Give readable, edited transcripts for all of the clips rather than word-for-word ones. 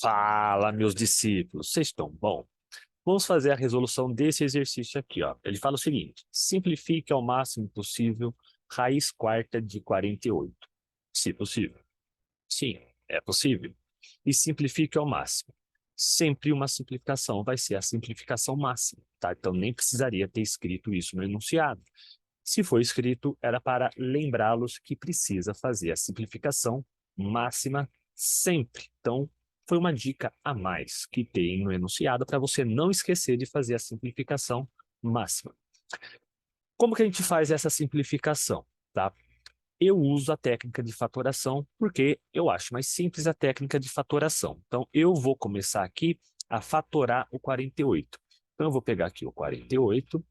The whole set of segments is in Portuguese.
Fala, meus discípulos, vocês estão bom? Vamos fazer a resolução desse exercício aqui, ó. Ele fala o seguinte: simplifique ao máximo possível raiz quarta de 48. Se possível. Sim, é possível. E simplifique ao máximo. Sempre uma simplificação vai ser a simplificação máxima, tá? Então nem precisaria ter escrito isso no enunciado. Se for escrito, era para lembrá-los que precisa fazer a simplificação máxima sempre. Então, foi uma dica a mais que tem no enunciado para você não esquecer de fazer a simplificação máxima. Como que a gente faz essa simplificação, tá? Eu uso a técnica de fatoração porque eu acho mais simples a técnica de fatoração. Então, eu vou começar aqui a fatorar o 48. Então, eu vou pegar aqui o 48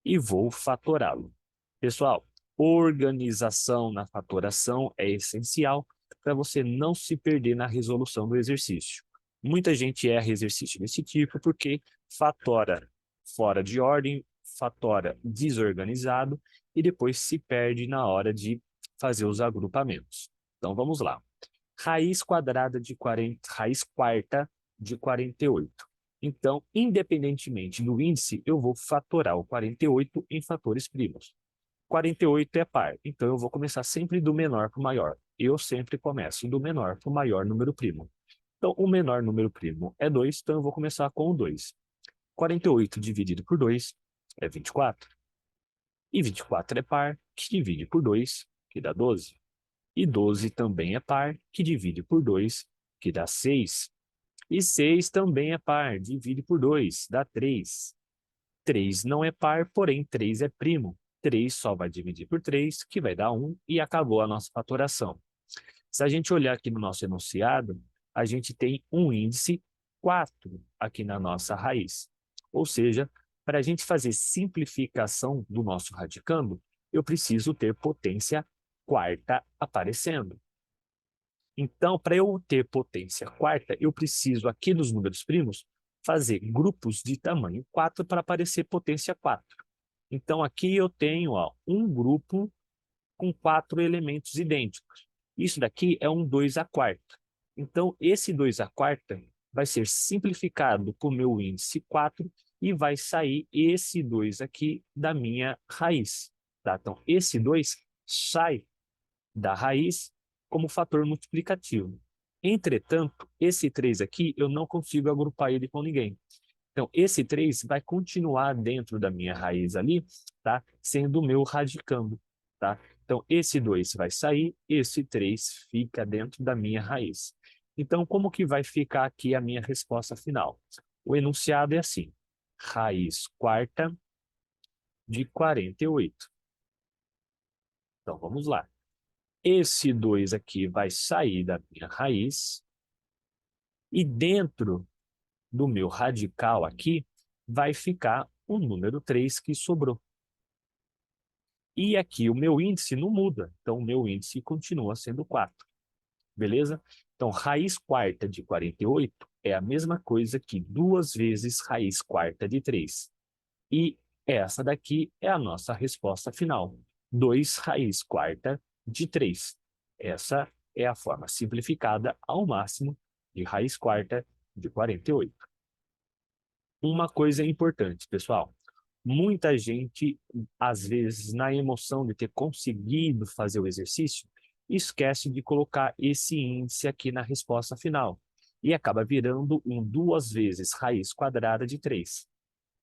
e vou fatorá-lo. Pessoal, organização na fatoração é essencial para você não se perder na resolução do exercício. Muita gente erra exercício desse tipo porque fatora fora de ordem, fatora desorganizado e depois se perde na hora de fazer os agrupamentos. Então vamos lá. Raiz quadrada de 40, raiz quarta de 48. Então, independentemente do índice, eu vou fatorar o 48 em fatores primos. 48 é par, então eu vou começar sempre do menor para o maior. Eu sempre começo do menor para o maior número primo. Então, o menor número primo é 2, então eu vou começar com o 2. 48 dividido por 2 é 24. E 24 é par, que divide por 2, que dá 12. E 12 também é par, que divide por 2, que dá 6. E 6 também é par, divide por 2, dá 3. 3 não é par, porém 3 é primo. 3 só vai dividir por 3, que vai dar 1, e acabou a nossa fatoração. Se a gente olhar aqui no nosso enunciado, a gente tem um índice 4 aqui na nossa raiz. Ou seja, para a gente fazer simplificação do nosso radicando, eu preciso ter potência quarta aparecendo. Então, para eu ter potência quarta, eu preciso, aqui nos números primos, fazer grupos de tamanho 4 para aparecer potência 4. Então, aqui eu tenho um grupo com 4 elementos idênticos. Isso daqui é um 2 à quarta. Então, esse 2 à quarta vai ser simplificado por meu índice 4 e vai sair esse 2 aqui da minha raiz. Tá? Então, esse 2 sai da raiz como fator multiplicativo. Entretanto, esse 3 aqui, eu não consigo agrupar ele com ninguém. Então, esse 3 vai continuar dentro da minha raiz ali, tá? Sendo o meu radicando, tá? Então, esse 2 vai sair, esse 3 fica dentro da minha raiz. Então, como que vai ficar aqui a minha resposta final? O enunciado é assim: raiz quarta de 48. Então, vamos lá. Esse 2 aqui vai sair da minha raiz e dentro do meu radical aqui vai ficar o número 3 que sobrou. E aqui o meu índice não muda, então o meu índice continua sendo 4, beleza? Então, raiz quarta de 48 é a mesma coisa que 2 vezes raiz quarta de 3. E essa daqui é a nossa resposta final, 2 raiz quarta de 3. Essa é a forma simplificada ao máximo de raiz quarta de 48. Uma coisa importante, pessoal. Muita gente, às vezes, na emoção de ter conseguido fazer o exercício, esquece de colocar esse índice aqui na resposta final. E acaba virando um 2 vezes raiz quadrada de 3.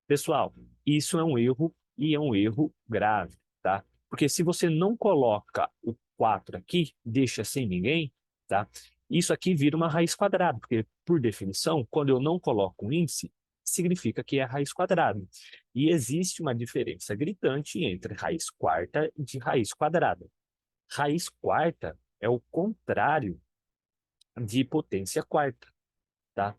Pessoal, isso é um erro e é um erro grave, tá? Porque se você não coloca o 4 aqui, deixa sem ninguém, tá? Isso aqui vira uma raiz quadrada, porque, por definição, quando eu não coloco um índice, significa que é raiz quadrada. E existe uma diferença gritante entre raiz quarta e de raiz quadrada. Raiz quarta é o contrário de potência quarta, tá?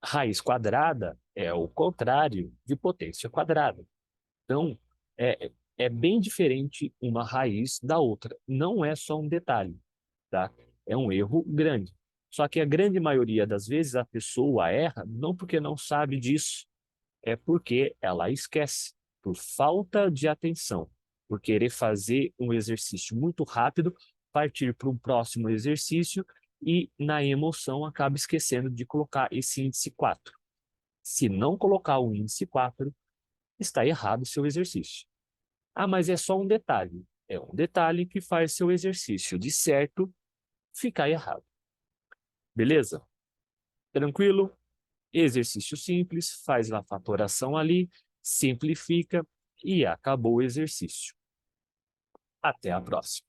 Raiz quadrada é o contrário de potência quadrada. Então, é bem diferente uma raiz da outra. Não é só um detalhe, tá? É um erro grande. Só que a grande maioria das vezes a pessoa erra não porque não sabe disso, é porque ela esquece, por falta de atenção, por querer fazer um exercício muito rápido, partir para um próximo exercício e na emoção acaba esquecendo de colocar esse índice 4. Se não colocar o índice 4, está errado o seu exercício. Ah, mas é só um detalhe. É um detalhe que faz seu exercício de certo ficar errado. Beleza? Tranquilo? Exercício simples, faz a fatoração ali, simplifica e acabou o exercício. Até a próxima.